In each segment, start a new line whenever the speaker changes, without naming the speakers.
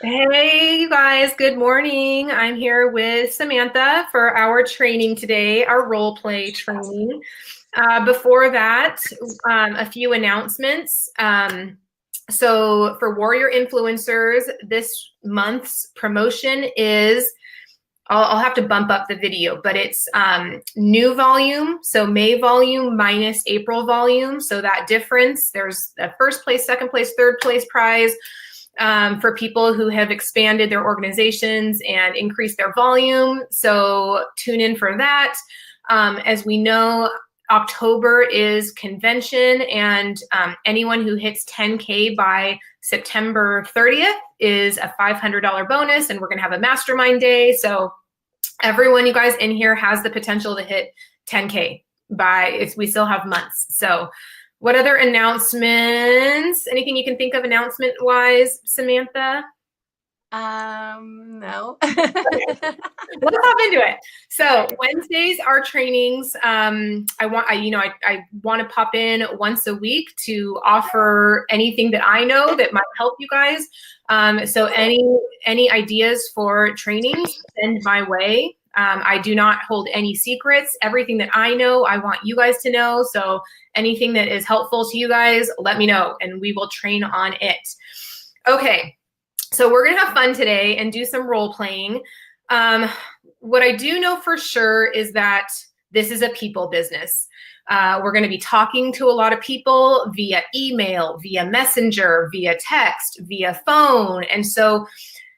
Hey, you guys, good morning. I'm here with Samantha for our training today, our role play training. Before that, a few announcements. So, for Warrior Influencers, this month's promotion is I'll have to bump up the video, but it's new volume. So May volume minus April volume. So that difference, there's a first place, second place, third place prize for people who have expanded their organizations and increased their volume. So tune in for that. As we know, October is convention, and anyone who hits 10K by September 30th is a $500 bonus, and we're going to have a mastermind day. So everyone, you guys in here, has the potential to hit 10K if we still have months. So what other announcements? Anything you can think of announcement wise, Samantha?
No.
Let's hop into it. So Wednesdays are trainings. I want to pop in once a week to offer anything that I know that might help you guys. So any ideas for trainings, send my way. I do not hold any secrets. Everything that I know, I want you guys to know. So anything that is helpful to you guys, let me know and we will train on it. Okay. So we're going to have fun today and do some role playing. What I do know for sure is that this is a people business. We're going to be talking to a lot of people via email, via messenger, via text, via phone. And so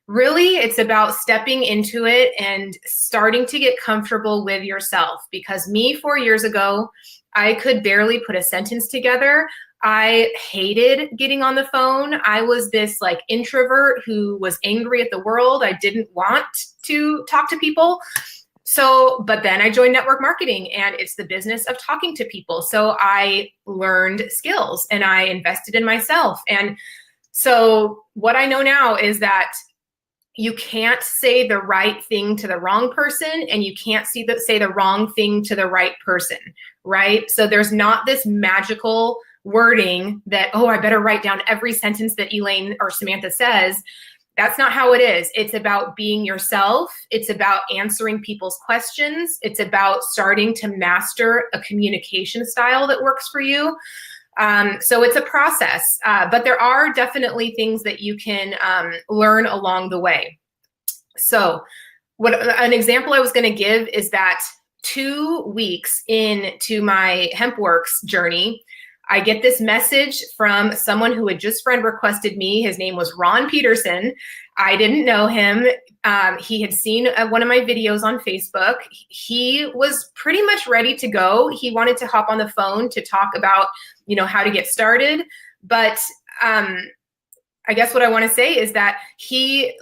really it's about stepping into it and starting to get comfortable with yourself, because me 4 years ago, I could barely put a sentence together. I hated getting on the phone. I was this like introvert who was angry at the world. I didn't want to talk to people. But then I joined network marketing, and it's the business of talking to people. So I learned skills and I invested in myself. And so what I know now is that you can't say the right thing to the wrong person, and you can't say the wrong thing to the right person, right? So there's not this magical wording that, oh, I better write down every sentence that Elaine or Samantha says. That's not how it is. It's about being yourself. It's about answering people's questions. It's about starting to master a communication style that works for you. So it's a process, but there are definitely things that you can learn along the way. So an example I was going to give is that 2 weeks into my HempWorks journey, I get this message from someone who had just friend requested me. His name was Ron Peterson. I didn't know him. He had seen one of my videos on Facebook. He was pretty much ready to go. He wanted to hop on the phone to talk about, how to get started. But I guess what I want to say is that he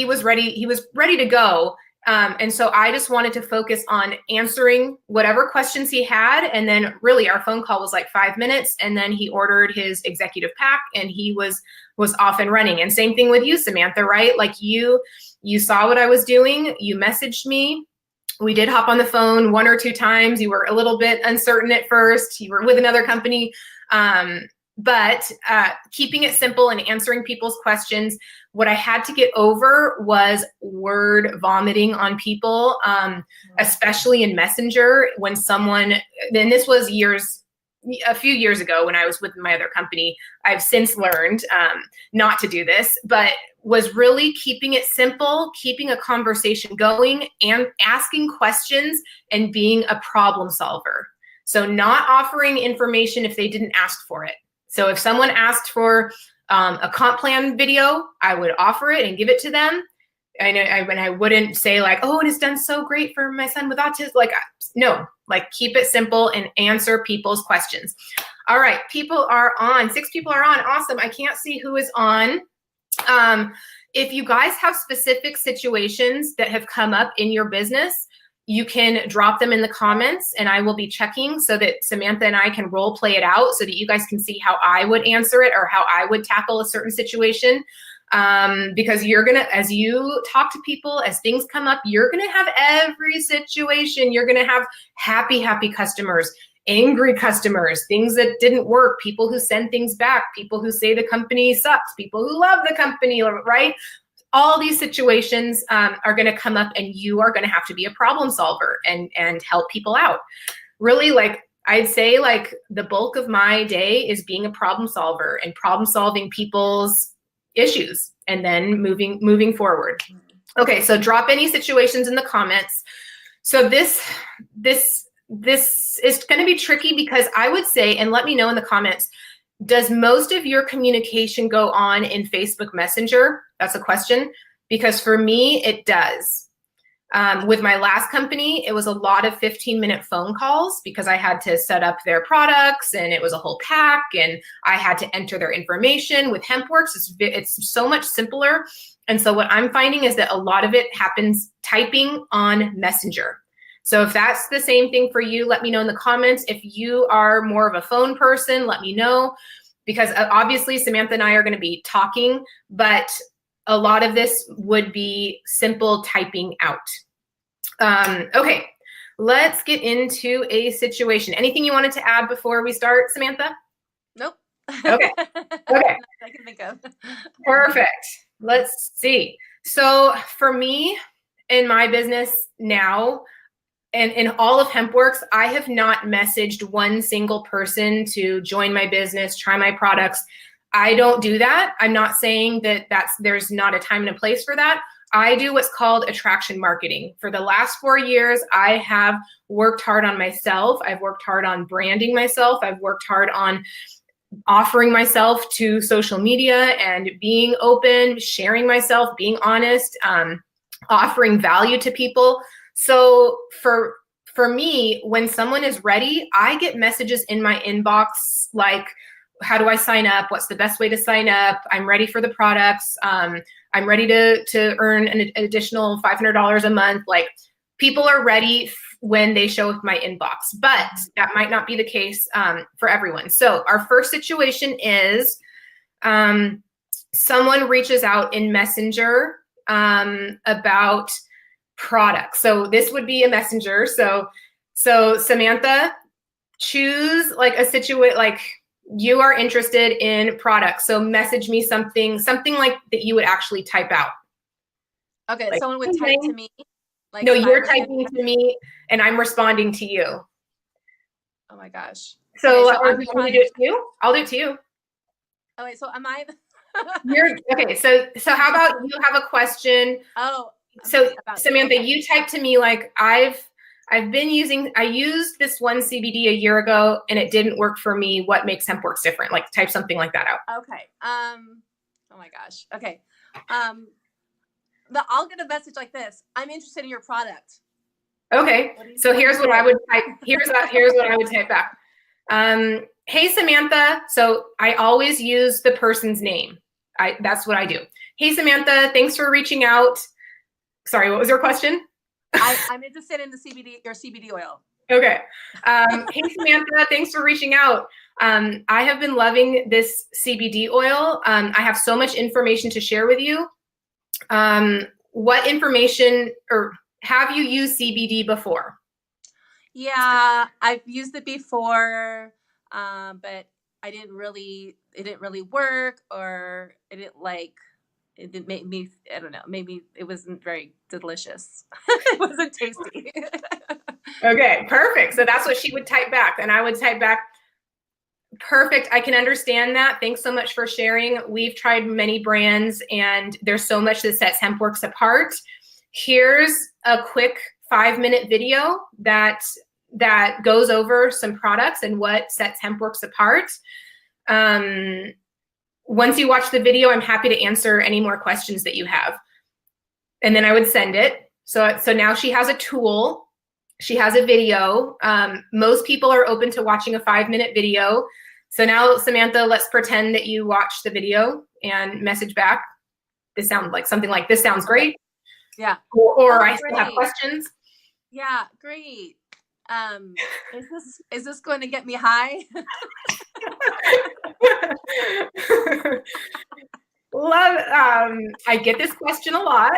was ready. He was ready to go. And so I just wanted to focus on answering whatever questions he had. And then really our phone call was like 5 minutes. And then he ordered his executive pack and he was off and running. And same thing with you, Samantha, right? Like you saw what I was doing. You messaged me. We did hop on the phone 1 or 2 times. You were a little bit uncertain at first. You were with another company. But keeping it simple and answering people's questions. What I had to get over was word vomiting on people, especially in Messenger when then this was a few years ago when I was with my other company. I've since learned not to do this, but was really keeping it simple, keeping a conversation going and asking questions and being a problem solver. So not offering information if they didn't ask for it. So if someone asked for a comp plan video, I would offer it and give it to them. And I wouldn't say like, oh, it has done so great for my son with autism. No, keep it simple and answer people's questions. All right, people are on. 6 people are on. Awesome. I can't see who is on. If you guys have specific situations that have come up in your business, you can drop them in the comments and I will be checking so that Samantha and I can role play it out so that you guys can see how I would answer it or how I would tackle a certain situation. Because as you talk to people, as things come up, you're going to have every situation. You're going to have happy customers, angry customers, things that didn't work, people who send things back, people who say the company sucks, people who love the company, right? all these situations are going to come up, and you are going to have to be a problem solver and help people out. Really, like I'd say, like the bulk of my day is being a problem solver and problem solving people's issues, and then moving forward. Okay, so drop any situations in the comments. So this is going to be tricky, because I would say, and let me know in the comments, does most of your communication go on in Facebook Messenger? That's a question, because for me, it does. With my last company, it was a lot of 15-minute phone calls, because I had to set up their products, and it was a whole pack, and I had to enter their information. With HempWorks, it's so much simpler. And so what I'm finding is that a lot of it happens typing on Messenger. So if that's the same thing for you, let me know in the comments. If you are more of a phone person, let me know, because obviously Samantha and I are going to be talking, but a lot of this would be simple typing out. Okay, let's get into a situation. Anything you wanted to add before we start, Samantha?
Nope.
Okay. Okay.
I can think of.
Perfect. Let's see. So for me, in my business now, and in all of HempWorks, I have not messaged one single person to join my business, try my products. I don't do that. I'm not saying that there's not a time and a place for that. I do what's called attraction marketing. For the last 4 years, I have worked hard on myself. I've worked hard on branding myself. I've worked hard on offering myself to social media and being open, sharing myself, being honest, offering value to people. So for me, when someone is ready, I get messages in my inbox like, how do I sign up? What's the best way to sign up? I'm ready for the products. I'm ready to earn an additional $500 a month. Like, people are ready when they show up my inbox, but that might not be the case for everyone. So our first situation is someone reaches out in Messenger about products. So this would be a messenger. So Samantha, choose like a situation, like you are interested in products. So message me something like that you would actually type out.
Okay, like, someone would type to me. Like,
no, you're typing to me and I'm responding to you.
Oh my gosh.
So, okay, or do you want me to do it to you? I'll do it to you.
Oh wait, so am I?
Okay, so how about you have a question?
Oh.
So Samantha, you type to me like, I used this one CBD a year ago and it didn't work for me. What makes HempWorks different? Like, type something like that out.
Okay. Oh my gosh. Okay. I'll get a message like this. I'm interested in your product.
Okay. So here's what I would type. Here's what I would type back. Hey Samantha. So I always use the person's name. That's what I do. Hey Samantha, thanks for reaching out. Sorry, what was your question?
I'm interested in your CBD oil.
Okay. Hey Samantha, thanks for reaching out. I have been loving this CBD oil. I have so much information to share with you. What information, or have you used CBD before?
Yeah, I've used it before, but it didn't really work, or it didn't make me, I don't know, maybe it wasn't very delicious. It wasn't tasty.
Okay, perfect. So that's what she would type back. And I would type back, perfect. I can understand that. Thanks so much for sharing. We've tried many brands and there's so much that sets HempWorks apart. Here's a quick 5-minute video that goes over some products and what sets HempWorks apart. Once you watch the video, I'm happy to answer any more questions that you have. And then I would send it. So now she has a tool. She has a video. Most people are open to watching a 5-minute video. So now, Samantha, let's pretend that you watch the video and message back. This sounds like something like, this sounds great.
Yeah.
Or I still have questions.
Yeah, great. Is this going to get me high?
I get this question a lot.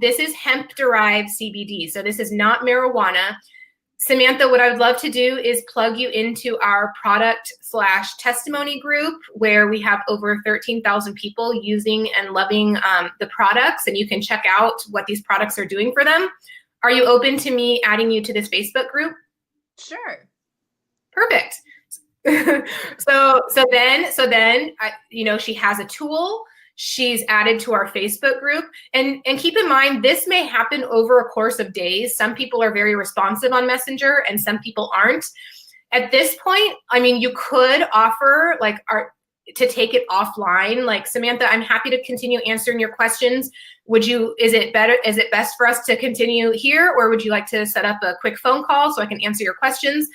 This is hemp-derived CBD. So this is not marijuana. Samantha, what I would love to do is plug you into our product/testimony group where we have over 13,000 people using and loving the products, and you can check out what these products are doing for them. Are you open to me adding you to this Facebook group?
Sure.
Perfect. so then she has a tool. She's added to our Facebook group, and keep in mind, this may happen over a course of days. Some people are very responsive on Messenger and some people aren't. At this point, I mean, you could offer to take it offline. Like, Samantha, I'm happy to continue answering your questions. Is it best for us to continue here, or would you like to set up a quick phone call so I can answer your questions?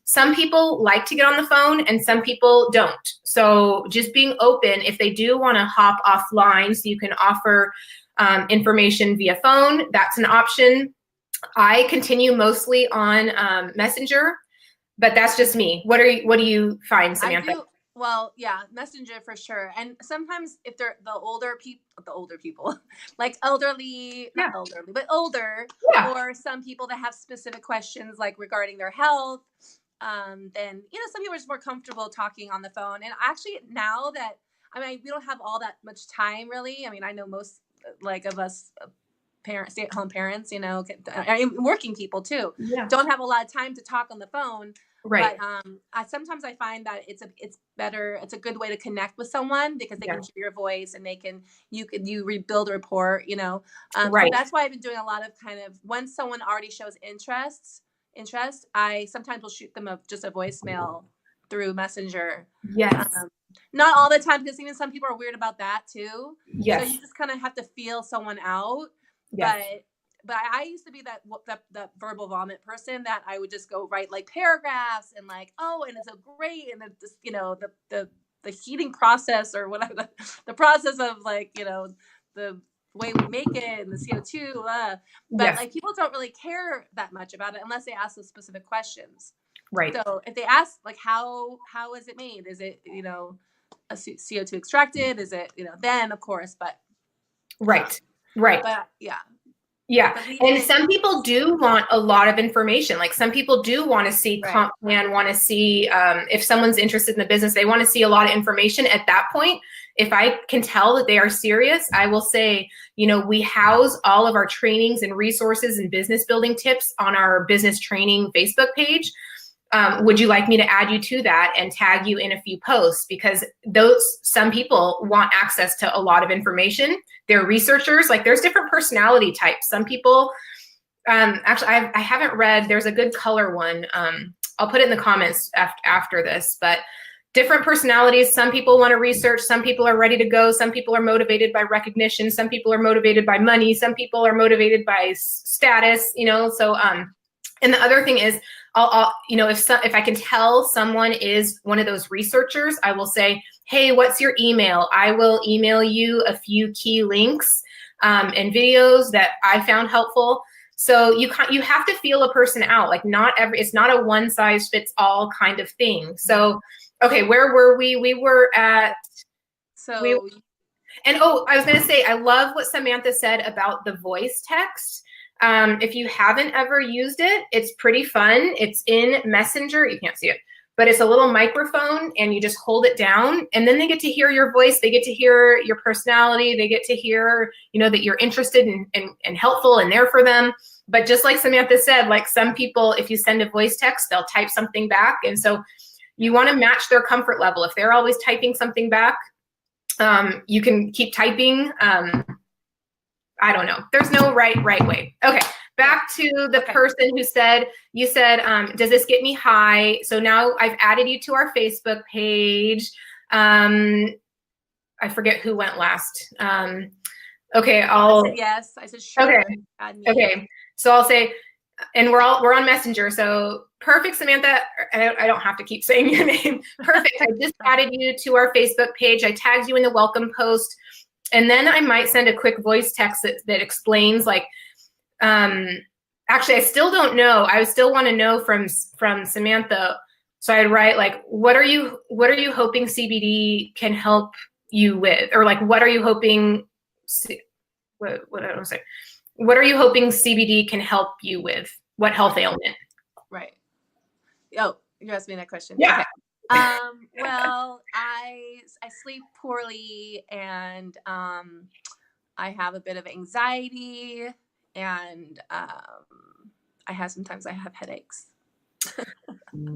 Some people like to get on the phone and some people don't. So just being open, if they do want to hop offline so you can offer information via phone, that's an option. I continue mostly on Messenger, but that's just me. What do you find, Samantha?
Well, yeah, Messenger for sure. And sometimes if they're the older people, like elderly,
Yeah.
not elderly, but older,
Yeah.
or some people that have specific questions like regarding their health, then, some people are just more comfortable talking on the phone. And actually now that, we don't have all that much time really. I know most of us stay-at-home parents, working people too, don't have a lot of time to talk on the phone.
Right.
But sometimes I find that it's better. It's a good way to connect with someone because they can hear your voice and you rebuild a rapport.
Right.
So that's why I've been doing a lot of once someone already shows interest, I sometimes will shoot them just a voicemail through Messenger.
Yes.
Not all the time, because even some people are weird about that too.
Yes.
So you just kind of have to feel someone out.
Yes.
But I used to be that verbal vomit person that I would just go write paragraphs and and it's so great, and then just the heating process or whatever the process of the way we make it and the CO2. But people don't really care that much about it unless they ask those specific questions.
Right.
So if they ask how is it made? Is it a CO2 extracted? Is it then of course, but
right.
But yeah.
Yeah. And some people do want a lot of information. Like, some people do want to see comp plan, want to see if someone's interested in the business, they want to see a lot of information. At that point, if I can tell that they are serious, I will say, we house all of our trainings and resources and business building tips on our business training Facebook page. Would you like me to add you to that and tag you in a few posts? Because some people want access to a lot of information. They're researchers. There's different personality types. Some people, actually, I haven't read, there's a good color one. I'll put it in the comments after this, but different personalities. Some people want to research. Some people are ready to go. Some people are motivated by recognition. Some people are motivated by money. Some people are motivated by status, so, and the other thing is, if I can tell someone is one of those researchers, I will say, hey, what's your email? I will email you a few key links and videos that I found helpful. So you have to feel a person out. It's not a one size fits all kind of thing. So, okay, where were we? We were at. I was going to say, I love what Samantha said about the voice text. If you haven't ever used it, it's pretty fun. It's in Messenger. You can't see it, but it's a little microphone and you just hold it down and then they get to hear your voice. They get to hear your personality. They get to hear, that you're interested and helpful and there for them. But just like Samantha said, some people, if you send a voice text, they'll type something back. And so you want to match their comfort level. If they're always typing something back, you can keep typing. I don't know. There's no right way. Okay. Back to the person who said, does this get me high? So now I've added you to our Facebook page. I forget who went last. Okay.
I said yes. I said sure.
Okay. Okay. So I'll say, and we're on Messenger. So perfect, Samantha. I don't have to keep saying your name. Perfect. I just added you to our Facebook page. I tagged you in the welcome post. And then I might send a quick voice text that explains actually, I still don't know. I still want to know from Samantha. So I'd write what are you hoping CBD can help you with? Or what are you hoping, what I don't say? What are you hoping CBD can help you with? What health ailment?
Right. Oh, you're asking me that question.
Yeah.
Okay. Well, I sleep poorly, and I have a bit of anxiety, and sometimes I have headaches.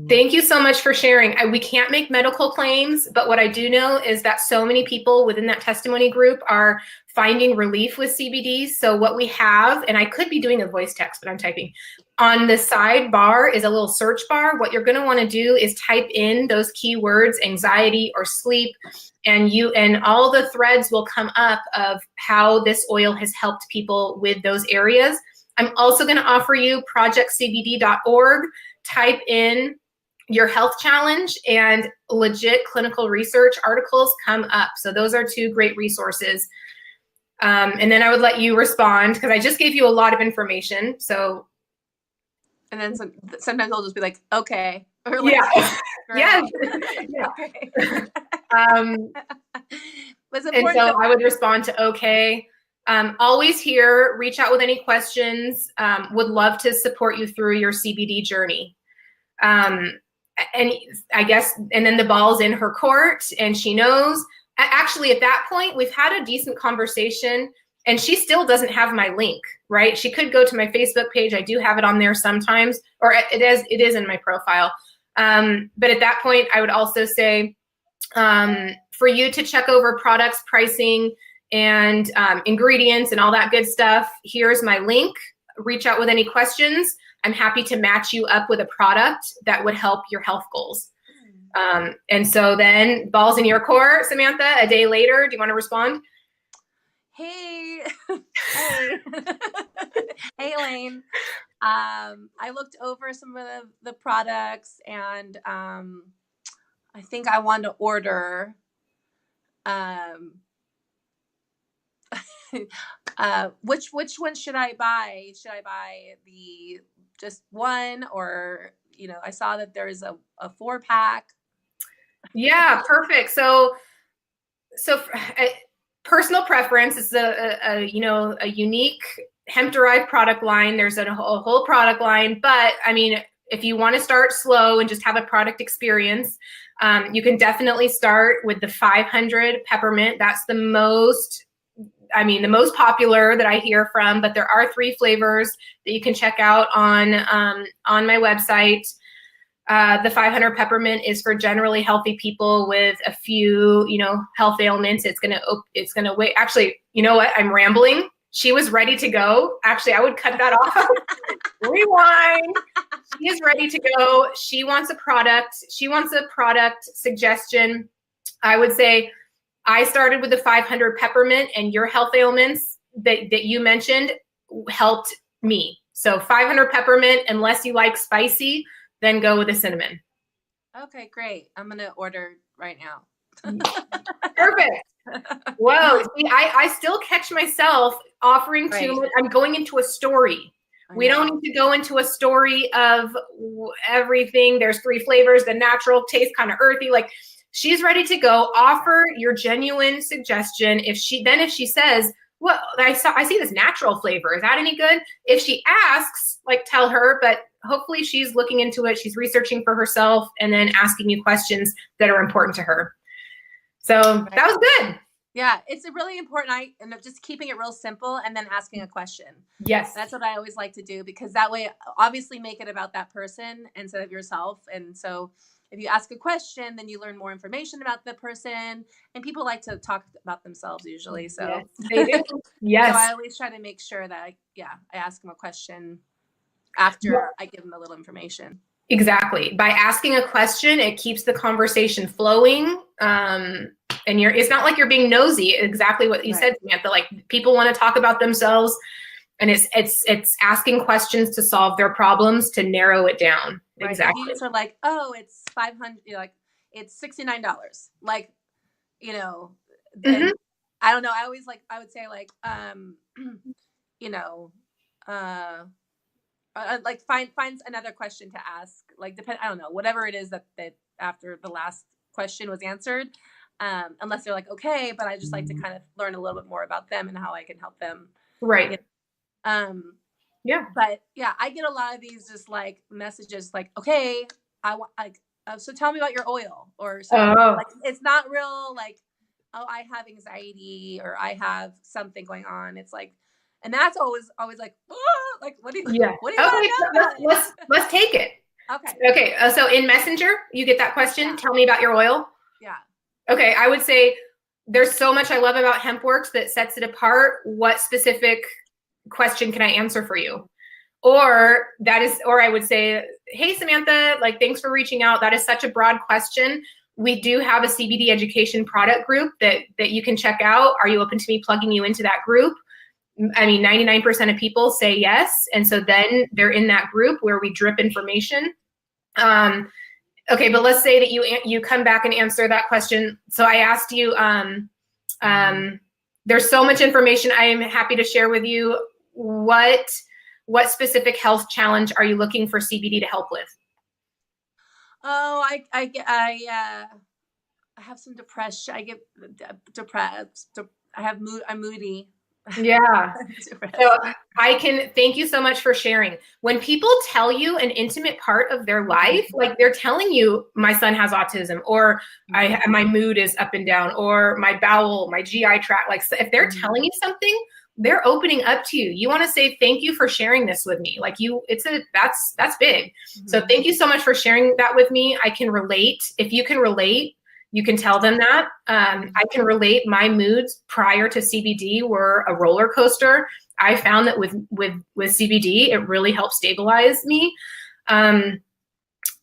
Thank you so much for sharing. We can't make medical claims, but what I do know is that so many people within that testimony group are finding relief with CBD. So what we have, and I could be doing a voice text, but I'm typing. On the sidebar is a little search bar. What you're going to want to do is type in those keywords, anxiety or sleep, and all the threads will come up of how this oil has helped people with those areas. I'm also going to offer you projectcbd.org. Type in your health challenge and legit clinical research articles come up. So those are two great resources. And then I would let you respond because I just gave you a lot of information. So.
And then sometimes I'll just be like, okay. Or like,
yeah. Yes.
Yeah. Okay.
And so I would respond to okay. Always here, reach out with any questions. Would love to support you through your CBD journey. And I guess, and then the ball's in her court and she knows. Actually, at that point, we've had a decent conversation and she still doesn't have my link, right? She could go to my Facebook page. I do have it on there sometimes, or it is in my profile. But at that point, I would also say for you to check over products, pricing, and ingredients and all that good stuff, here's my link. Reach out with any questions. I'm happy to match you up with a product that would help your health goals. And so then ball's in your court, Samantha. A day later, do you want to respond?
Hey, hey, hey, Elaine. I looked over some of the products, and I think I want to order. Which one should I buy? Should I buy the just one, or I saw that there's a 4-pack.
Yeah, perfect. So personal preference is a unique hemp-derived product line. There's a whole product line, but I mean, if you want to start slow and just have a product experience, you can definitely start with the 500 peppermint. That's the most popular that I hear from, but there are 3 flavors that you can check out on my website. The 500 peppermint is for generally healthy people with a few, health ailments. It's gonna wait. Actually, you know what? I'm rambling. She was ready to go. Actually, I would cut that off. Rewind. She is ready to go. She wants a product. She wants a product suggestion. I would say I started with the 500 peppermint, and your health ailments that you mentioned helped me. So 500 peppermint, unless you like spicy, then go with the cinnamon.
Okay, great. I'm going to order right now.
Perfect. Whoa. See, I still catch myself offering too much. I'm going into a story. We don't need to go into a story of everything. There's 3 flavors. The natural taste kind of earthy. Like, she's ready to go. Offer your genuine suggestion. If she says, well, I see this natural flavor. Is that any good? If she asks, like, tell her, but hopefully she's looking into it. She's researching for herself and then asking you questions that are important to her. So that was good.
Yeah, it's a really important. And just keeping it real simple and then asking a question.
Yes.
That's what I always like to do, because that way, obviously, make it about that person instead of yourself. And so if you ask a question, then you learn more information about the person, and people like to talk about themselves usually. So
yes, they do. Yes.
So I always try to make sure that I ask them a question after I give them a little information.
Exactly. By asking a question, it keeps the conversation flowing. And it's not like you're being nosy. Exactly what you said, Samantha. Like, people want to talk about themselves, and it's asking questions to solve their problems, to narrow it down.
Right.
Exactly.
If you are like, oh, it's $500, like it's $69. Like, then I don't know. I would say like, like find another question to ask. Like, I don't know, whatever it is that after the last question was answered. Unless they're like, okay, but I just like to kind of learn a little bit more about them and how I can help them.
Right.
Yeah. But yeah, I get a lot of these just like messages like, okay, I want like, so tell me about your oil or something.
Oh,
Like it's not real like, oh, I have anxiety or I have something going on. It's like, and that's always like, oh, like what do you
yeah.
what do you want
Okay,
to know
let's
about
let's
it?
let's take it.
Okay.
Okay, so in Messenger, you get that question.
Yeah.
Tell me about your oil.
Yeah.
Okay, I would say there's so much I love about HempWorks that sets it apart. What specific question can I answer for you? Or I would say, hey, Samantha, like, thanks for reaching out. That is such a broad question. We do have a CBD education product group that you can check out. Are you open to me plugging you into that group? I mean, 99% of people say yes. And so then they're in that group where we drip information. Okay, but let's say that you come back and answer that question. So I asked you, there's so much information I am happy to share with you. What specific health challenge are you looking for CBD to help with?
Oh, I have some depression. I get depressed. I have mood. I'm moody.
Yeah.
Depressed.
So I can thank you so much for sharing. When people tell you an intimate part of their life, like they're telling you, my son has autism, or my mood is up and down, or my bowel, my GI tract, like if they're telling you something, they're opening up to you. You want to say, thank you for sharing this with me. Like that's big. So thank you so much for sharing that with me. I can relate. If you can relate, you can tell them that. I can relate. My moods prior to CBD were a roller coaster. I found that with CBD, it really helped stabilize me.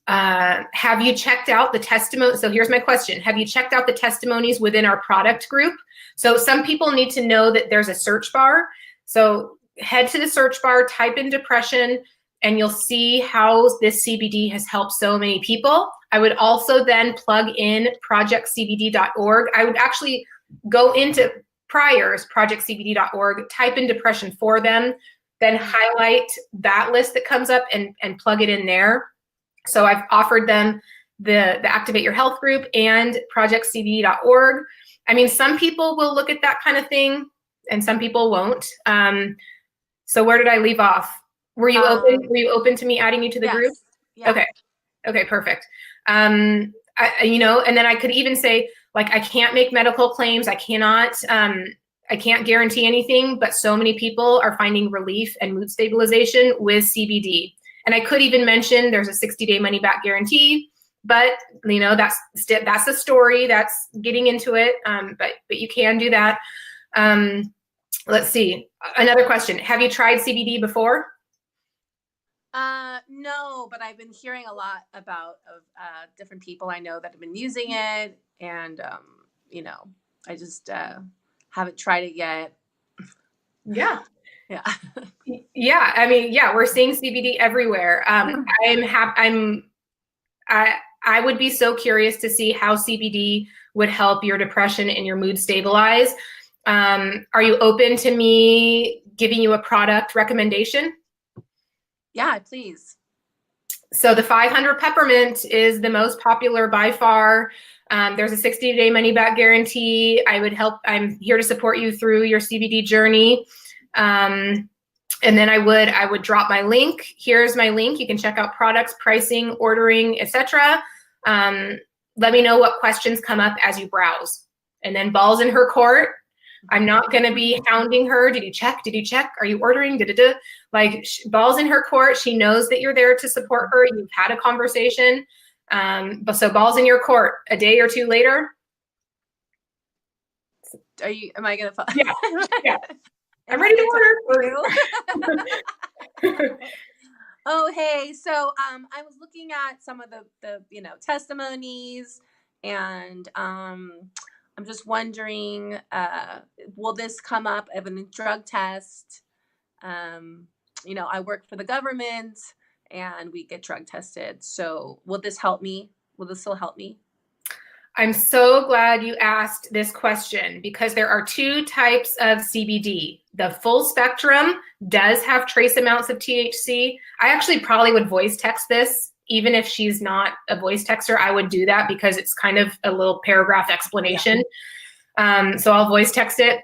Have you checked out the testimony? So here's my question. Have you checked out the testimonies within our product group? So some people need to know that there's a search bar. So head to the search bar, type in depression, and you'll see how this CBD has helped so many people. I would also then plug in projectcbd.org. I would actually go into Prior's projectcbd.org, type in depression for them, then highlight that list that comes up and plug it in there. So I've offered them the Activate Your Health group and projectcbd.org. I mean, some people will look at that kind of thing and some people won't. So where did I leave off? Were you open? Were you open to me adding you to the group?
Yeah.
Okay. Okay, perfect. And then I could even say, like, I can't make medical claims. I can't guarantee anything, but so many people are finding relief and mood stabilization with CBD. And I could even mention there's a 60-day money back guarantee, but that's the story. That's getting into it. But you can do that. Let's see. Another question. Have you tried CBD before?
No, but I've been hearing a lot about different people I know that have been using it, and I just haven't tried it yet.
Yeah.
Yeah.
Yeah. I mean, yeah, we're seeing CBD everywhere. I would be so curious to see how CBD would help your depression and your mood stabilize. Are you open to me giving you a product recommendation?
Yeah, please.
So the 500 peppermint is the most popular by far. There's a 60-day money back guarantee. I'm here to support you through your CBD journey. And then I would drop my link. Here's my link. You can check out products, pricing, ordering, etc. Let me know what questions come up as you browse. And then ball's in her court. I'm not going to be hounding her. Did you check? Did you check? Are you ordering? Like, ball's in her court. She knows that you're there to support her. You've had a conversation. So ball's in your court. A day or two later.
Am I going to?
Yeah. Yeah. I'm ready to order.
Oh, hey. So I was looking at some of the testimonies, and I'm just wondering, will this come up of a drug test? I work for the government and we get drug tested. So will this help me? Will this still help me?
I'm so glad you asked this question because there are two types of CBD. The full spectrum does have trace amounts of THC. I actually probably would voice text this. Even if she's not a voice texter, I would do that because it's kind of a little paragraph explanation. Yeah. So I'll voice text it.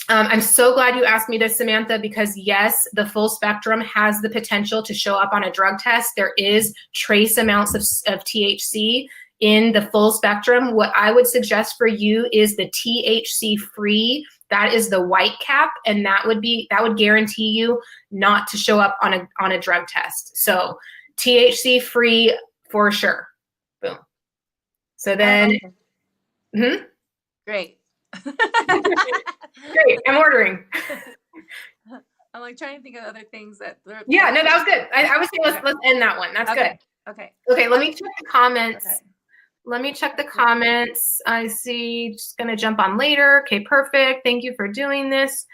I'm so glad you asked me this, Samantha, because yes, the full spectrum has the potential to show up on a drug test. There is trace amounts of THC in the full spectrum. What I would suggest for you is the THC free. That is the white cap, and that would guarantee you not to show up on a drug test. So THC free for sure. Boom. So then,
Great.
Great, I'm ordering.
I'm like trying to think of other things that.
Yeah, no, that was good. I would say let's end that one. That's
okay.
good.
Okay.
Okay, let me check the comments.
Okay.
Let me check the comments. I see. Just gonna jump on later. Okay, perfect. Thank you for doing this.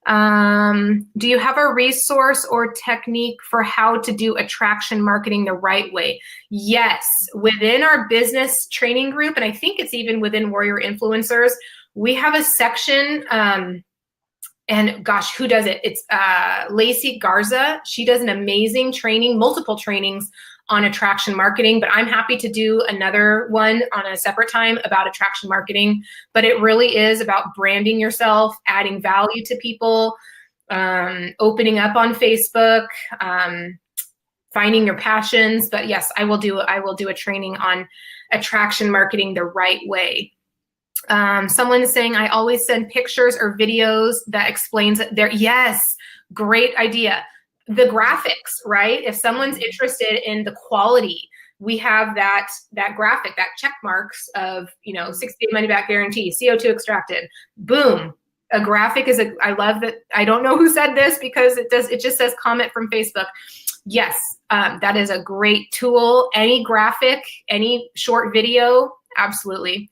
Do you have a resource or technique for how to do attraction marketing the right way? Yes, within our business training group, and I think it's even within Warrior Influencers, we have a section, and gosh, who does it? It's Lacey Garza. She does an amazing training, multiple trainings on attraction marketing, but I'm happy to do another one on a separate time about attraction marketing. But it really is about branding yourself, adding value to people, opening up on Facebook, finding your passions. But yes, I will do a training on attraction marketing the right way. Someone is saying, I always send pictures or videos that explains their, yes, great idea. The graphics, right? If someone's interested in the quality, we have that graphic, that check marks of, 60-day money back guarantee, CO2 extracted, boom. A graphic is I love that. I don't know who said this because it just says comment from Facebook. Yes, that is a great tool. Any graphic, any short video, absolutely.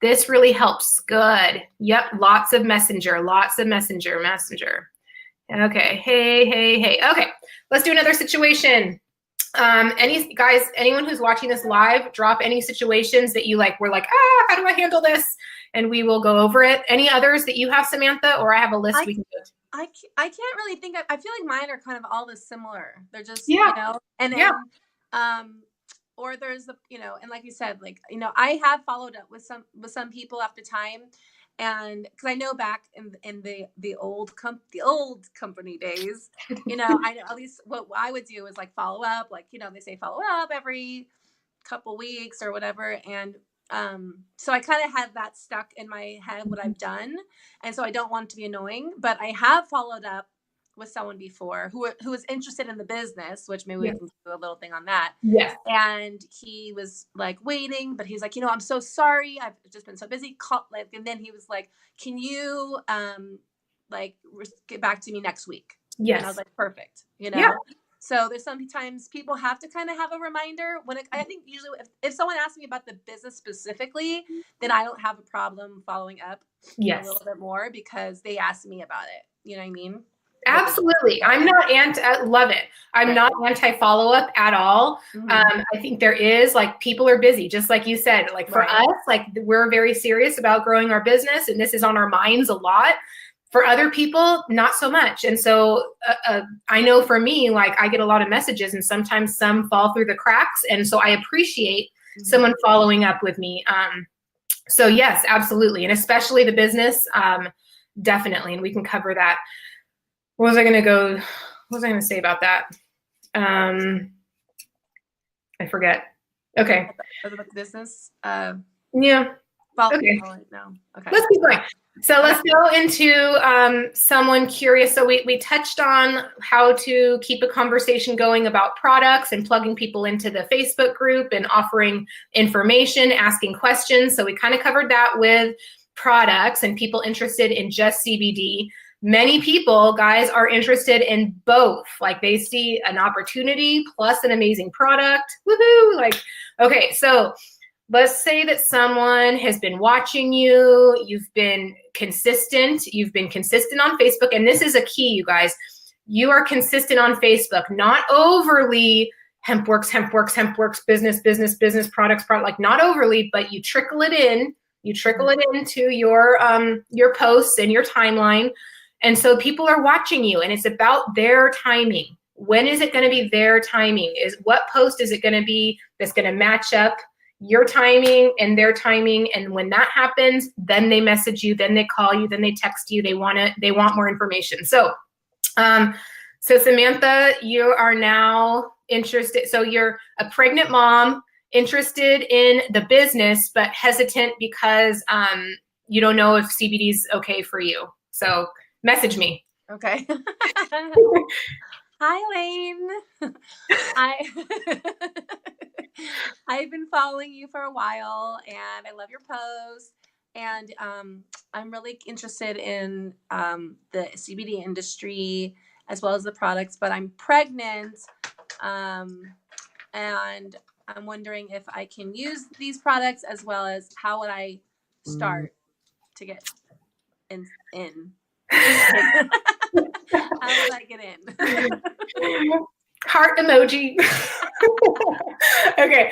This really helps. Good. Yep. Lots of messenger. Okay. Hey. Okay. Let's do another situation. Anyone who's watching this live, drop any situations that you were like, how do I handle this? And we will go over it. Any others that you have, Samantha, or I have a list we can do?
I can't really think of, I feel like mine are kind of all this similar. They're just, and then, or there's and like you said, I have followed up with some people after time, and because I know back in the old company days, I know at least what I would do is follow up, they say follow up every couple weeks or whatever, and so I kind of had that stuck in my head what I've done, and so I don't want it to be annoying, but I have followed up with someone before who was interested in the business, which maybe we can do a little thing on that.
Yes.
And he was waiting, but he's like, I'm so sorry. I've just been so busy. And then he was like, can you get back to me next week?
Yes.
And I was like, perfect.
Yeah.
So there's sometimes people have to kind of have a reminder I think usually if someone asks me about the business specifically, then I don't have a problem following up a little bit more because they asked me about it. You know what I mean?
Absolutely. I'm not love it. I'm not anti follow-up at all. I think there is people are busy, just like you said, for us, we're very serious about growing our business and this is on our minds a lot. For other people, not so much. And so I know for me, I get a lot of messages and sometimes some fall through the cracks. And so I appreciate someone following up with me. So yes, absolutely. And especially the business, definitely. And we can cover that. What was I going to say about that? I forget. Okay.
About the business?
Yeah.
Okay. No. Okay.
Let's keep going. So let's go into someone curious. So we touched on how to keep a conversation going about products and plugging people into the Facebook group and offering information, asking questions. So we kind of covered that with products and people interested in just CBD. Many people, guys, are interested in both. They see an opportunity plus an amazing product. Woohoo! Okay, so let's say that someone has been watching you. You've been consistent. You've been consistent on Facebook. And this is a key, you guys. You are consistent on Facebook, not overly hempworks, business, products, not overly, but you trickle it in. You trickle it into your posts and your timeline. And so people are watching you and it's about their timing. When is it going to be their timing? What post is it going to be that's going to match up your timing and their timing. And when that happens, then they message you, then they call you, then they text you. They want more information. So, so Samantha, you are now interested. So you're a pregnant mom, interested in the business, but hesitant because you don't know if CBD is okay for you. So message me.
Okay. Hi, Lane. I've been following you for a while, and I love your posts. And I'm really interested in the CBD industry as well as the products, but I'm pregnant, and I'm wondering if I can use these products, as well as how would I start to get in. How would I get in?
Heart emoji. Okay.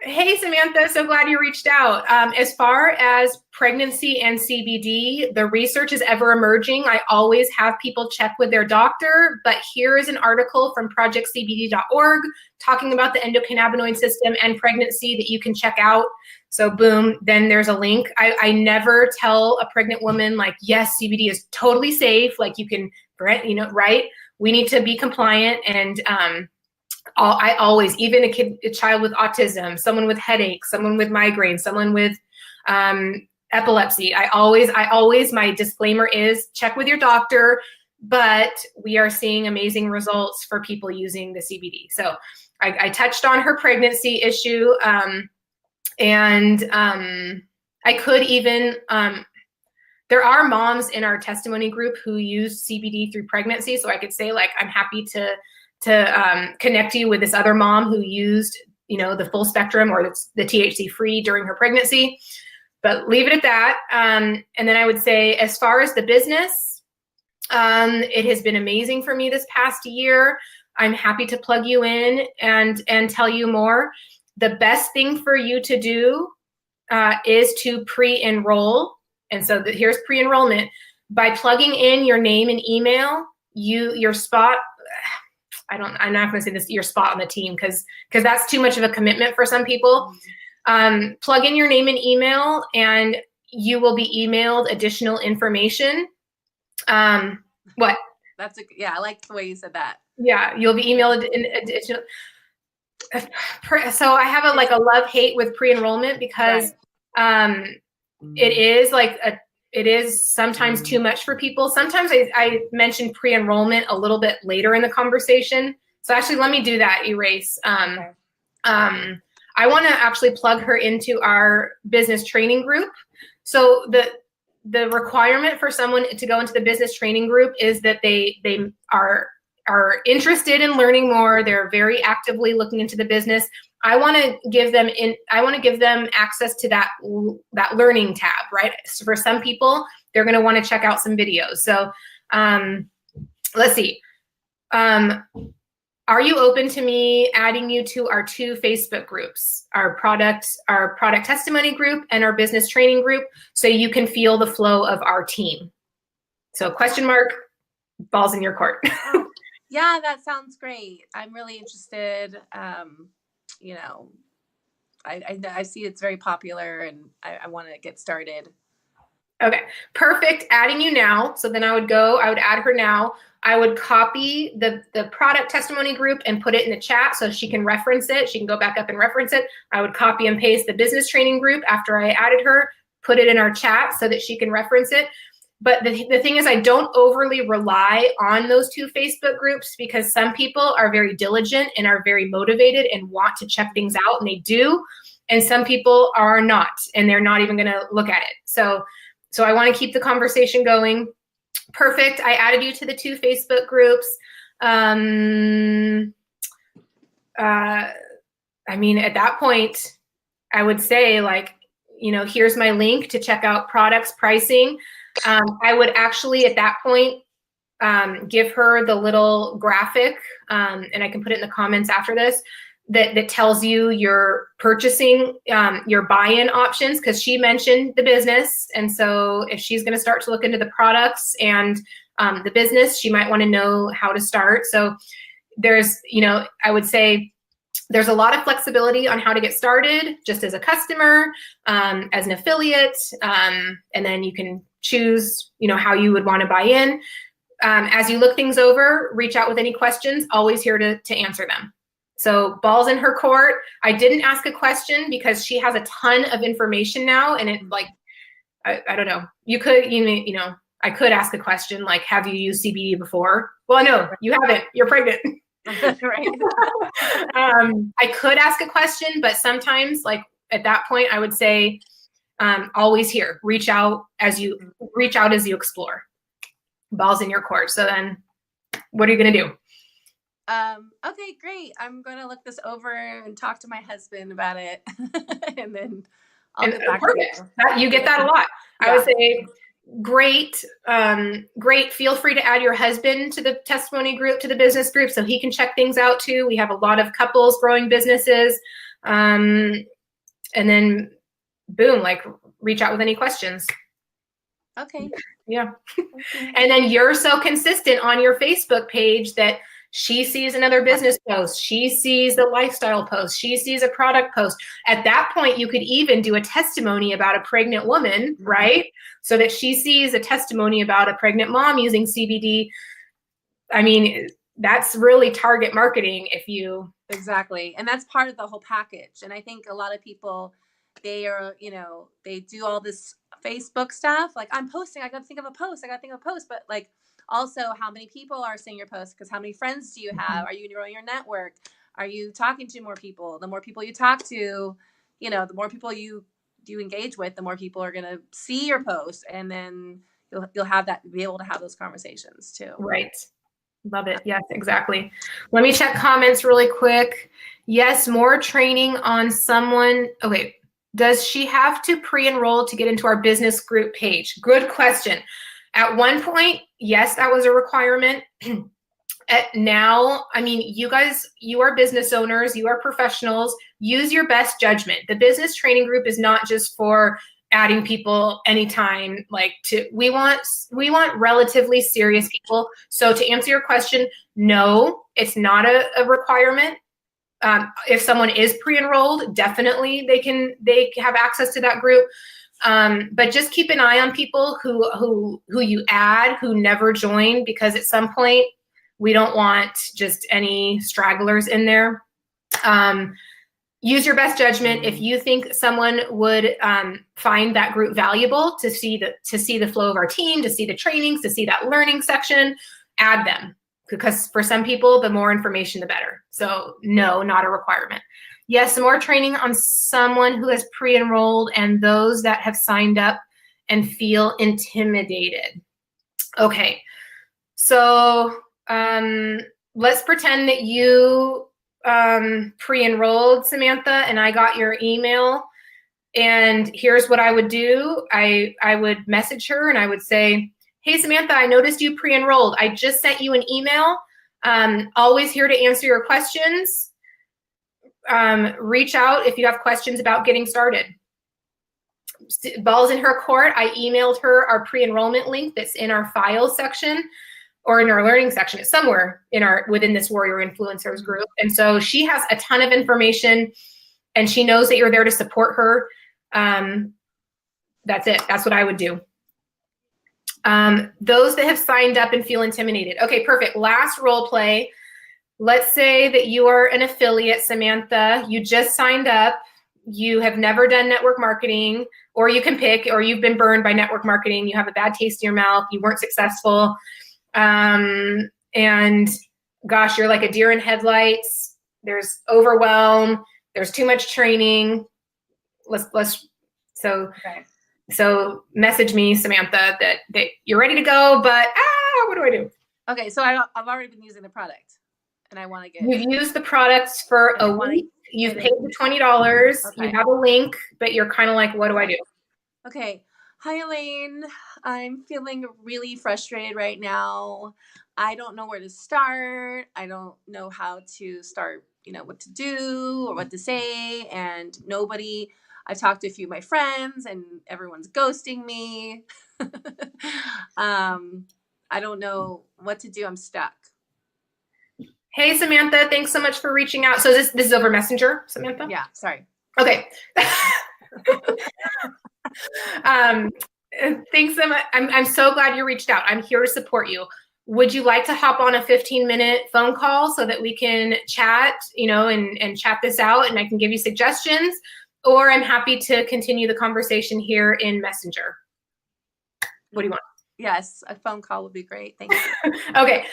Hey, Samantha, so glad you reached out. As far as pregnancy and CBD, the research is ever emerging. I always have people check with their doctor, but here is an article from projectcbd.org talking about the endocannabinoid system and pregnancy that you can check out. So boom, then there's a link. I never tell a pregnant woman, like, yes, CBD is totally safe. Like, you can, right? We need to be compliant. And I always, even a child with autism, someone with headaches, someone with migraines, someone with epilepsy, I always, my disclaimer is check with your doctor, but we are seeing amazing results for people using the CBD. So I touched on her pregnancy issue. And I could even, there are moms in our testimony group who use CBD through pregnancy. So I could say, like, I'm happy to connect you with this other mom who used, the full spectrum or the THC free during her pregnancy, but leave it at that. And then I would say, as far as the business, it has been amazing for me this past year. I'm happy to plug you in and tell you more. The best thing for you to do is to pre-enroll. And so here's pre-enrollment. By plugging in your name and email, your spot, I'm not going to say this, your spot on the team, because that's too much of a commitment for some people. Plug in your name and email, and you will be emailed additional information. What?
Yeah, I like the way you said that.
Yeah, you'll be emailed additional. So I have a love-hate with pre-enrollment, because it is sometimes too much for people. Sometimes I mention pre-enrollment a little bit later in the conversation. So actually, let me do that, Erase. I want to actually plug her into our business training group. So the requirement for someone to go into the business training group is that they are interested in learning more. They're very actively looking into the business. I want to give them access to that learning tab, right? So for some people, they're going to want to check out some videos. So let's see. Are you open to me adding you to our 2 Facebook groups, our product testimony group and our business training group, so you can feel the flow of our team? So question mark, balls in your court.
Yeah, that sounds great. I'm really interested. I see it's very popular, and I want to get started.
Okay, perfect. Adding you now. So then I would add her now. I would copy the product testimony group and put it in the chat so she can reference it. She can go back up and reference it. I would copy and paste the business training group after I added her, put it in our chat so that she can reference it. But the thing is, I don't overly rely on those 2 Facebook groups, because some people are very diligent and are very motivated and want to check things out, and they do. And some people are not, and they're not even going to look at it. So I want to keep the conversation going. Perfect. I added you to the 2 Facebook groups. I mean, at that point, I would say, like, here's my link to check out products, pricing. I would actually, at that point, give her the little graphic, and I can put it in the comments after this, that tells you your purchasing, your buy-in options, because she mentioned the business. And so if she's going to start to look into the products and the business, she might want to know how to start. So there's, I would say There's a lot of flexibility on how to get started, just as a customer, as an affiliate, and then you can choose, how you would want to buy in. As you look things over, reach out with any questions, always here to answer them. So ball's in her court. I didn't ask a question because she has a ton of information now, and I don't know. You could, I could ask a question like, have you used CBD before? Well, no, you haven't. You're pregnant.
Right.
I could ask a question, but sometimes, like at that point, I would say, always here. Reach out as you explore. Ball's in your court. So then, what are you gonna do?
Okay, great. I'm going to look this over and talk to my husband about it. And then I'll get back to you.
You get that a lot.
Yeah.
I would say, great. Feel free to add your husband to the testimony group, to the business group, so he can check things out too. We have a lot of couples growing businesses. And then boom, reach out with any questions.
Okay.
Yeah. And then you're so consistent on your Facebook page that she sees another business post, she sees the lifestyle post, she sees a product post. At that point, you could even do a testimony about a pregnant woman, right? So that she sees a testimony about a pregnant mom using CBD. I mean, that's really target marketing if you...
Exactly. And that's part of the whole package. And I think a lot of people, they are, they do all this Facebook stuff. Like, I'm posting, I got to think of a post. But also, how many people are seeing your post? Because how many friends do you have? Are you growing your network? Are you talking to more people? The more people you talk to, the more people you engage with, the more people are going to see your post, and then you'll have that, be able to have those conversations too.
Right. Love it. Yes, exactly. Let me check comments really quick. Yes, more training on someone. Okay. Does she have to pre-enroll to get into our business group page? Good question. At one point, yes, that was a requirement. Now, I mean, you guys, you are business owners, you are professionals, use your best judgment. The business training group is not just for adding people anytime. We want relatively serious people. So to answer your question, no, it's not a requirement. If someone is pre-enrolled, definitely they have access to that group. But just keep an eye on people who you add, who never join, because at some point we don't want just any stragglers in there. Use your best judgment. If you think someone would find that group valuable to see the flow of our team, to see the trainings, to see that learning section, add them. Because for some people, the more information, the better. So no, not a requirement. Yes, more training on someone who has pre-enrolled and those that have signed up and feel intimidated. Okay, so let's pretend that you pre-enrolled, Samantha, and I got your email. And here's what I would do. I would message her and I would say, hey, Samantha, I noticed you pre-enrolled. I just sent you an email. Always here to answer your questions. Reach out if you have questions about getting started. Ball's in her court. I emailed her our pre-enrollment link that's in our files section or in our learning section. It's somewhere within this Warrior Influencers group. And so she has a ton of information and she knows that you're there to support her. That's it. That's what I would do. Those that have signed up and feel intimidated. Okay, perfect. Last role play. Let's say that you are an affiliate, Samantha. You just signed up. You have never done network marketing, or you can pick, or you've been burned by network marketing. You have a bad taste in your mouth. You weren't successful. And gosh, you're like a deer in headlights. There's overwhelm. There's too much training. So message me, Samantha, that you're ready to go, but what do I do?
Okay, so I've already been using the product, and I want to get.
You've used the products for a week. You've paid the $20. Okay. You have a link, but you're kind of like, what do I do?
Okay. Hi, Elaine. I'm feeling really frustrated right now. I don't know where to start. I don't know how to start, what to do or what to say. And I've talked to a few of my friends and everyone's ghosting me. I don't know what to do. I'm stuck.
Hey, Samantha, thanks so much for reaching out. So this is over Messenger, Samantha?
Yeah, sorry.
Okay. um, thanks so much. I'm so glad you reached out. I'm here to support you. Would you like to hop on a 15-minute phone call so that we can chat, and chat this out, and I can give you suggestions? Or I'm happy to continue the conversation here in Messenger. What do you want?
Yes, a phone call would be great. Thank you.
Okay,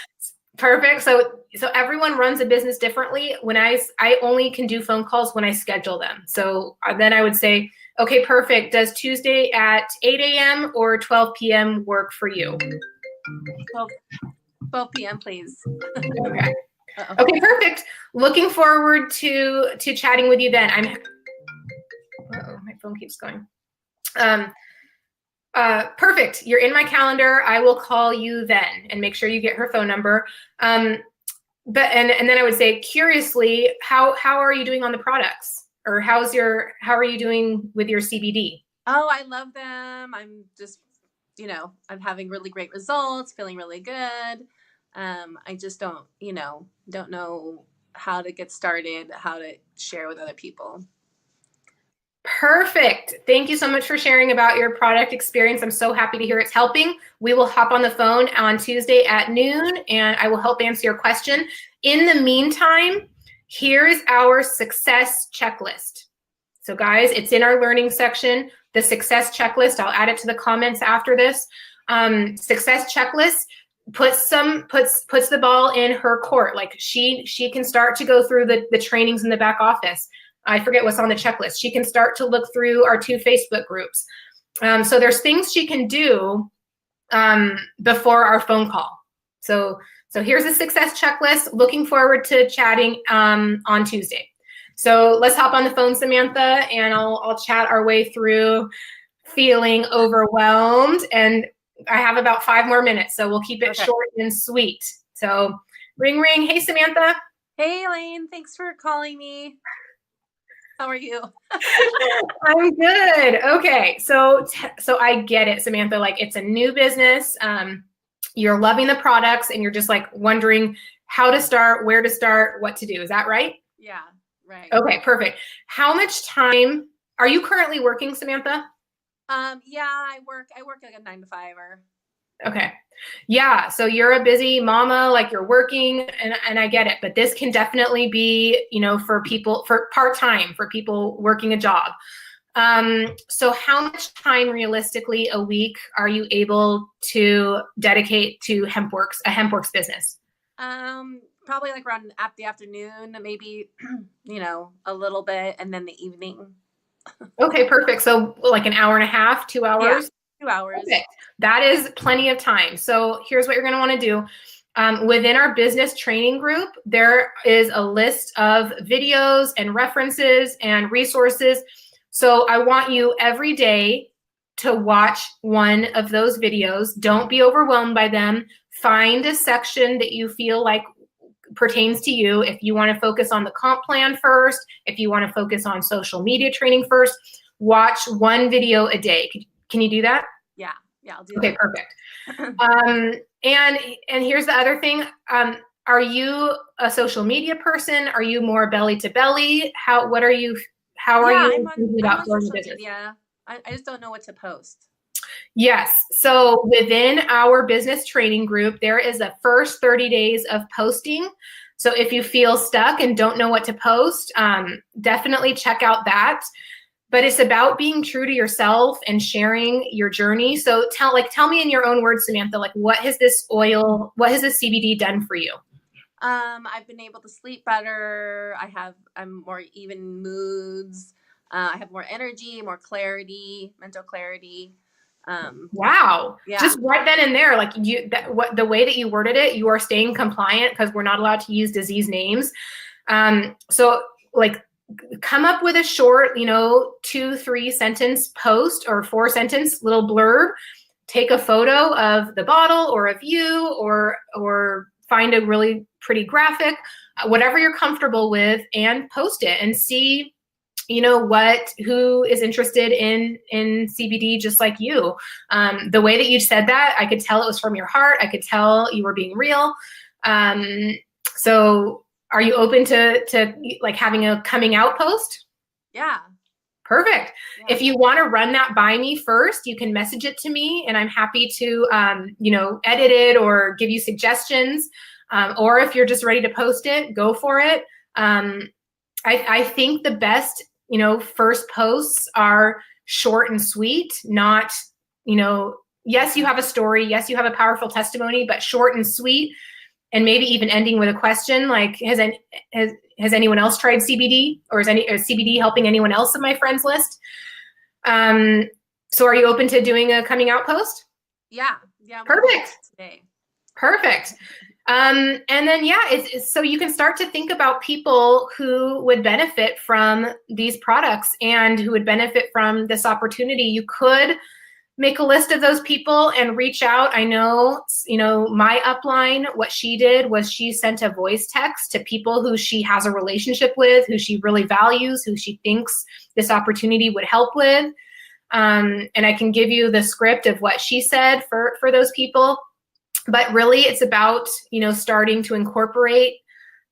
perfect. So everyone runs a business differently. When I only can do phone calls when I schedule them. So then I would say, okay, perfect. Does Tuesday at 8 a.m. or 12 p.m. work for you?
12 p.m. please.
Okay. Okay, perfect. Looking forward to chatting with you then. My phone keeps going. Perfect. You're in my calendar. I will call you then and make sure you get her phone number. And then I would say, curiously, how are you doing on the products? Or how are you doing with your CBD?
Oh, I love them. I'm just, I'm having really great results, feeling really good. I just don't know how to get started, how to share with other people.
Perfect. Thank you so much for sharing about your product experience. I'm so happy to hear it's helping. We will hop on the phone on Tuesday at noon, and I will help answer your question. In the meantime, here is our success checklist. So guys, it's in our learning section, the success checklist. I'll add it to the comments after this. Success checklist puts the ball in her court. Like she can start to go through the trainings in the back office. I forget what's on the checklist. She can start to look through our 2 Facebook groups. So there's things she can do before our phone call. So here's a success checklist. Looking forward to chatting on Tuesday. So let's hop on the phone, Samantha, and I'll chat our way through feeling overwhelmed. And I have about 5 more minutes, so we'll keep it short and sweet. So ring, ring. Hey, Samantha.
Hey, Elaine. Thanks for calling me. How are you?
I'm good. Okay. So I get it, Samantha. Like, it's a new business. You're loving the products and you're just like wondering how to start, where to start, what to do. Is that right?
Yeah. Right.
Okay, perfect. How much time are you currently working, Samantha?
Yeah, I work like a 9 to 5 or.
Okay. Yeah. So you're a busy mama, like you're working, and I get it, but this can definitely be, for people, for part-time, for people working a job. So how much time realistically a week are you able to dedicate to a HempWorks business?
Probably like around the afternoon, maybe, a little bit, and then the evening.
Okay, perfect. So like an hour and a half, 2 hours?
Yeah, 2 hours.
Perfect. That is plenty of time. So here's what you're going to want to do. Within our business training group, there is a list of videos and references and resources. So I want you every day to watch one of those videos. Don't be overwhelmed by them. Find a section that you feel like pertains to you. If you want to focus on the comp plan first, if you want to focus on social media training first, watch one video a day. Can you do that?
Yeah, I'll do
that. Okay, perfect. And here's the other thing. Are you a social media person? Are you more belly to belly? How are you thinking about growing the business?
Yeah, I just don't know what to post.
Yes. So within our business training group, there is a first 30 days of posting. So if you feel stuck and don't know what to post, definitely check out that. But it's about being true to yourself and sharing your journey. So tell me in your own words, Samantha, like what has this CBD done for you?
I've been able to sleep better. I'm more even moods. I have more energy, more clarity, mental clarity.
Wow.
Yeah.
Just right then and there, like the way that you worded it, you are staying compliant because we're not allowed to use disease names. So like come up with a short, 2-3 sentence post or 4 sentence little blurb. Take a photo of the bottle or of you, or find a really pretty graphic, whatever you're comfortable with, and post it and see who is interested in CBD just like you. The way that you said that, I could tell it was from your heart. I could tell you were being real. So are you open to like having a coming out post?
Yeah.
Perfect.
Yeah.
If you want to run that by me first, you can message it to me and I'm happy to, edit it or give you suggestions. Or if you're just ready to post it, go for it. I think the best, first posts are short and sweet, not, yes, you have a story. Yes, you have a powerful testimony, but short and sweet. And maybe even ending with a question like, has anyone else tried CBD, or is CBD helping anyone else in my friends list? So are you open to doing a coming out post?
Yeah. Yeah.
Perfect.
Today.
Perfect. And then, it's so you can start to think about people who would benefit from these products and who would benefit from this opportunity. You could make a list of those people and reach out. I know, my upline, what she did was she sent a voice text to people who she has a relationship with, who she really values, who she thinks this opportunity would help with. And I can give you the script of what she said for those people. But really, it's about, starting to incorporate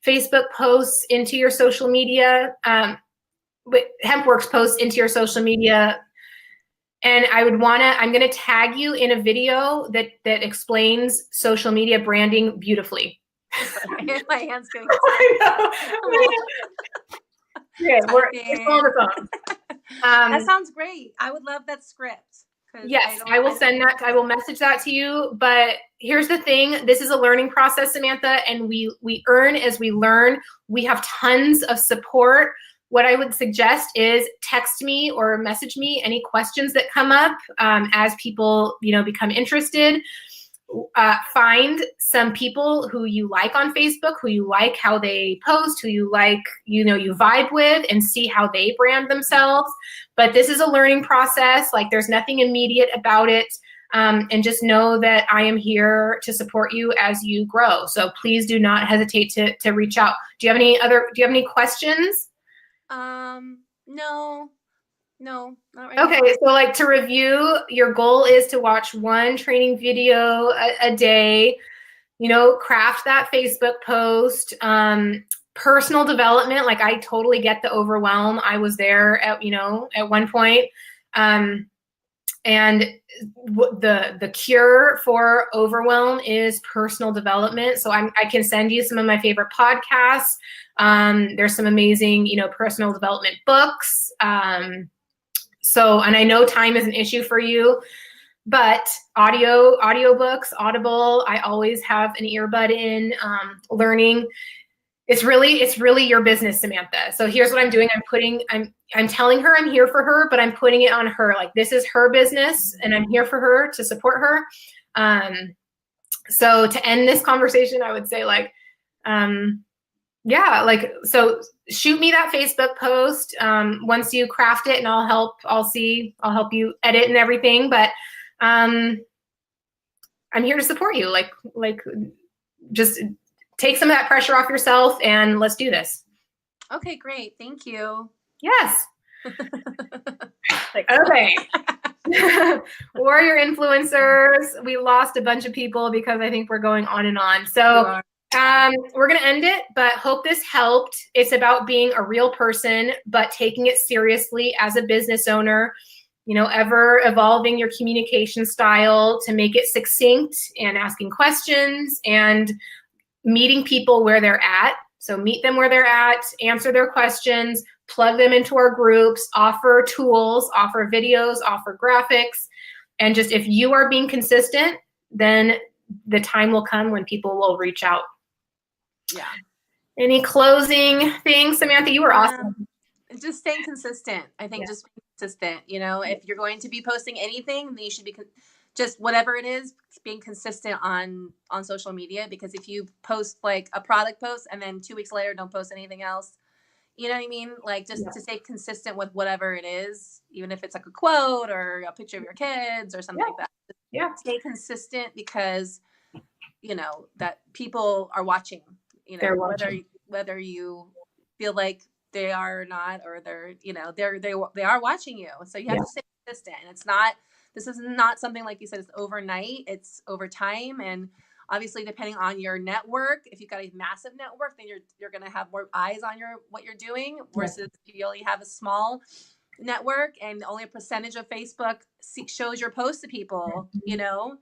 Facebook posts into your social media, HempWorks posts into your social media. And I'm going to tag you in a video that explains social media branding beautifully.
My hand's going.
I know. Yeah, it's on the phone.
That sounds great. I would love that script.
Yes, I will send that. I will message that to you. But here's the thing. This is a learning process, Samantha, and we earn as we learn. We have tons of support. What I would suggest is text me or message me any questions that come up as people, become interested. Find some people who you like on Facebook, who you like how they post, who you like, you vibe with, and see how they brand themselves. But this is a learning process. Like, there's nothing immediate about it. And just know that I am here to support you as you grow. So please do not hesitate to reach out. Do you have any questions?
No, not right
Okay,
now.
so like, to review, your goal is to watch one training video a day, craft that Facebook post, personal development. Like, I totally get the overwhelm. I was there at one point. And the cure for overwhelm is personal development. So I can send you some of my favorite podcasts. There's some amazing, personal development books. So, and I know time is an issue for you, but audiobooks, Audible, I always have an earbud in, learning. It's really your business, Samantha. So here's what I'm doing. I'm telling her I'm here for her, but I'm putting it on her. Like, this is her business and I'm here for her to support her. So to end this conversation, I would say so shoot me that Facebook post once you craft it, and I'll help you edit and everything. But I'm here to support you. Like just take some of that pressure off yourself and let's do this.
Okay, great. Thank you.
Yes. Okay. Warrior influencers. We lost a bunch of people because I think we're going on and on. So we're going to end it, but hope this helped. It's about being a real person, but taking it seriously as a business owner, ever evolving your communication style to make it succinct and asking questions and meeting people where they're at. So meet them where they're at, answer their questions, plug them into our groups, offer tools, offer videos, offer graphics. And just, if you are being consistent, then the time will come when people will reach out.
Yeah.
Any closing things, Samantha? You were awesome.
Just staying consistent. I think just being consistent. If you're going to be posting anything, then you should be just whatever it is, being consistent on social media. Because if you post like a product post and then 2 weeks later don't post anything else, you know what I mean? Like, just to stay consistent with whatever it is, even if it's like a quote or a picture of your kids or something like that. Just stay consistent, because that people are watching. Whether you feel like they are or not, or they are watching you. So you have to stay consistent. And this is not something, like you said, it's overnight. It's over time. And Obviously, depending on your network, if you've got a massive network, then you're going to have more eyes on what you're doing versus if you only have a small network and only a percentage of Facebook shows your posts to people, you know.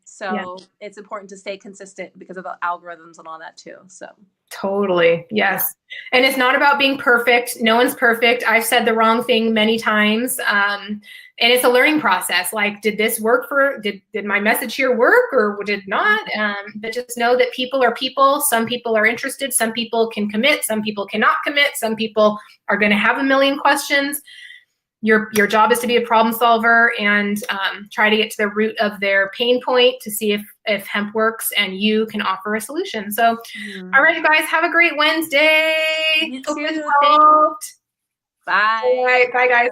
So it's important to stay consistent because of the algorithms and all that too. So
totally. Yes. And it's not about being perfect. No one's perfect. I've said the wrong thing many times. And it's a learning process. Like, did this work did my message here work or did not? But just know that people are people. Some people are interested. Some people can commit. Some people cannot commit. Some people are going to have a million questions. Your job is to be a problem solver and try to get to the root of their pain point to see if hemp works and you can offer a solution. So, all right, you guys, have a great Wednesday.
You
Hope
too.
this helped.
Bye.
All right, bye, guys.